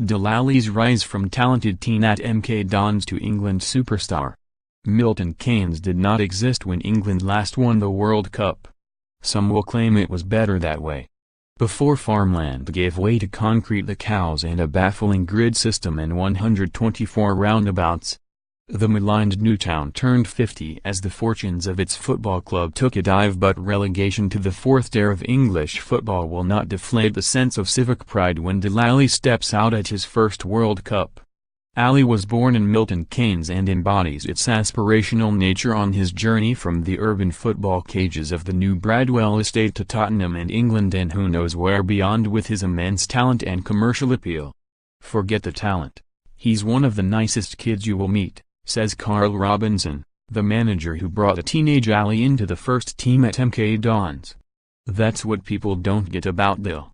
Dele Alli's rise from talented teen at MK Dons to England superstar. Milton Keynes did not exist when England last won the World Cup. Some will claim it was better that way. Before farmland gave way to concrete, the cows, and a baffling grid system and 124 roundabouts, the maligned Newtown turned 50 as the fortunes of its football club took a dive, but relegation to the fourth tier of English football will not deflate the sense of civic pride when Dele Alli steps out at his first World Cup. Alli was born in Milton Keynes and embodies its aspirational nature on his journey from the urban football cages of the New Bradwell estate to Tottenham and England and who knows where beyond with his immense talent and commercial appeal. Forget the talent. He's one of the nicest kids you will meet, says Carl Robinson, the manager who brought a teenage Alli into the first team at MK Dons. That's what people don't get about Dele.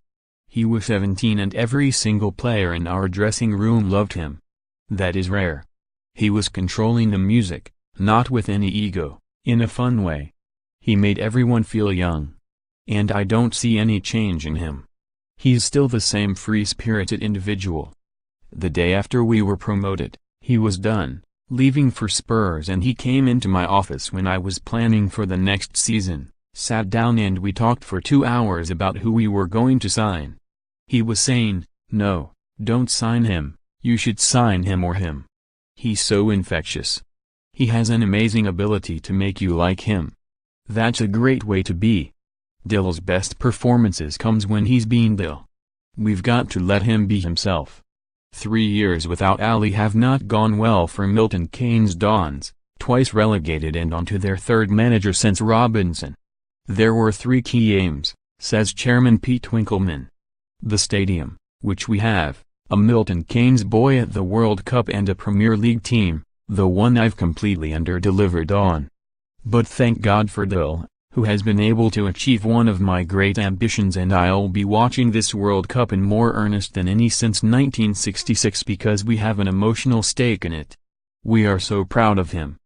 He was 17 and every single player in our dressing room loved him. That is rare. He was controlling the music, not with any ego, in a fun way. He made everyone feel young. And I don't see any change in him. He's still the same free-spirited individual. The day after we were promoted, he was done, leaving for Spurs, and he came into my office when I was planning for the next season, sat down and we talked for 2 hours about who we were going to sign. He was saying, "No, don't sign him. You should sign him or him. He's so infectious. He has an amazing ability to make you like him." That's a great way to be. Dele's best performances comes when he's being Dele. We've got to let him be himself. 3 years without Alli have not gone well for Milton Keynes Dons, twice relegated and onto their third manager since Robinson. There were 3 key aims, says Chairman Pete Winkleman. The stadium, which we have, a Milton Keynes boy at the World Cup, and a Premier League team, the one I've completely under-delivered on. But thank God for Dele, who has been able to achieve one of my great ambitions, and I'll be watching this World Cup in more earnest than any since 1966 because we have an emotional stake in it. We are so proud of him.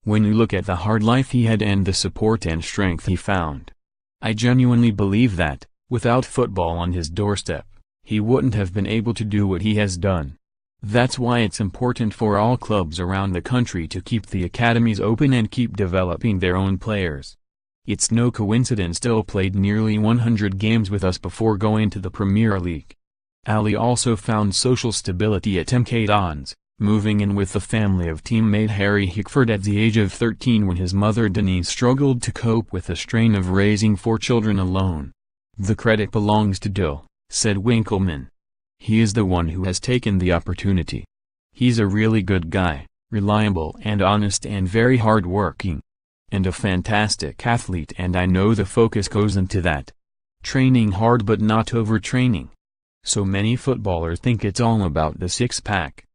When you look at the hard life he had and the support and strength he found, I genuinely believe that, without football on his doorstep, he wouldn't have been able to do what he has done. That's why it's important for all clubs around the country to keep the academies open and keep developing their own players. It's no coincidence Dele played nearly 100 games with us before going to the Premier League. Alli also found social stability at MK Dons, moving in with the family of teammate Harry Hickford at the age of 13 when his mother Denise struggled to cope with the strain of raising 4 children alone. The credit belongs to Dele, said Winkleman. He is the one who has taken the opportunity. He's a really good guy, reliable and honest and very hard-working. And a fantastic athlete, and I know the focus goes into that. Training hard but not overtraining. So many footballers think it's all about the six-pack.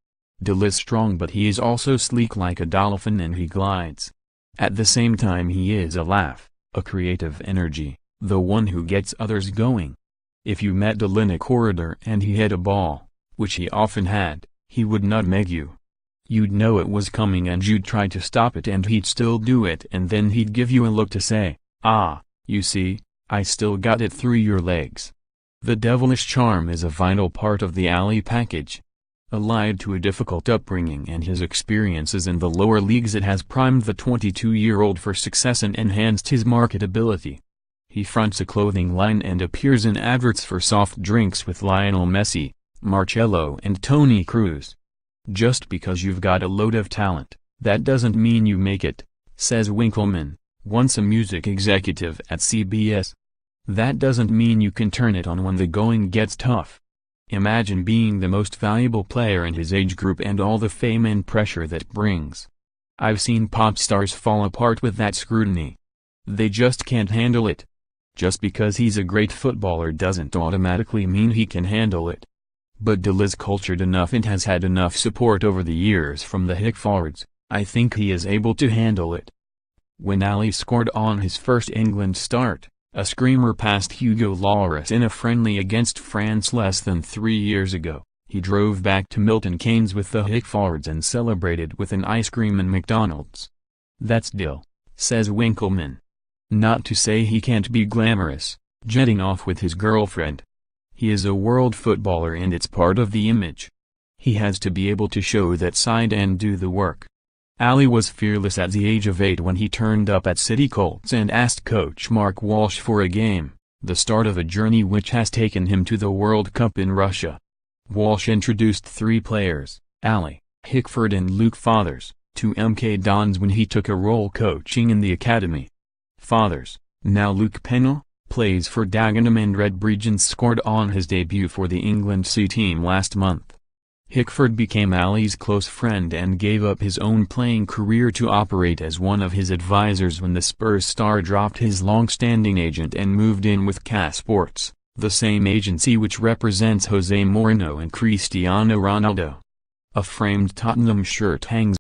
Dele is strong, but he is also sleek like a dolphin, and he glides. At the same time he is a laugh, a creative energy, the one who gets others going. If you met Dele in a corridor and he had a ball, which he often had, he would nutmeg you. You'd know it was coming and you'd try to stop it, and he'd still do it, and then he'd give you a look to say, "Ah, you see, I still got it through your legs." The devilish charm is a vital part of the Alli package. Allied to a difficult upbringing and his experiences in the lower leagues, it has primed the 22-year-old for success and enhanced his marketability. He fronts a clothing line and appears in adverts for soft drinks with Lionel Messi, Marcello and Toni Kroos. Just because you've got a load of talent, that doesn't mean you make it, says Winkleman, once a music executive at CBS. That doesn't mean you can turn it on when the going gets tough. Imagine being the most valuable player in his age group and all the fame and pressure that brings. I've seen pop stars fall apart with that scrutiny. They just can't handle it. Just because he's a great footballer doesn't automatically mean he can handle it. But Dele is cultured enough and has had enough support over the years from the Hickfords. I think he is able to handle it. When Alli scored on his first England start, a screamer past Hugo Lloris in a friendly against France less than 3 years ago, he drove back to Milton Keynes with the Hickfords and celebrated with an ice cream and McDonald's. That's Dele, says Winkleman. Not to say he can't be glamorous, jetting off with his girlfriend. He is a world footballer and it's part of the image. He has to be able to show that side and do the work. Alli was fearless at the age of 8 when he turned up at City Colts and asked coach Mark Walsh for a game, the start of a journey which has taken him to the World Cup in Russia. Walsh introduced 3 players, Alli, Hickford and Luke Fathers, to MK Dons when he took a role coaching in the academy. Fathers, now Luke Pennell, plays for Dagenham and Redbridge and scored on his debut for the England C team last month. Hickford became Alli's close friend and gave up his own playing career to operate as one of his advisors when the Spurs star dropped his long-standing agent and moved in with CAS Sports, the same agency which represents Jose Mourinho and Cristiano Ronaldo. A framed Tottenham shirt hangs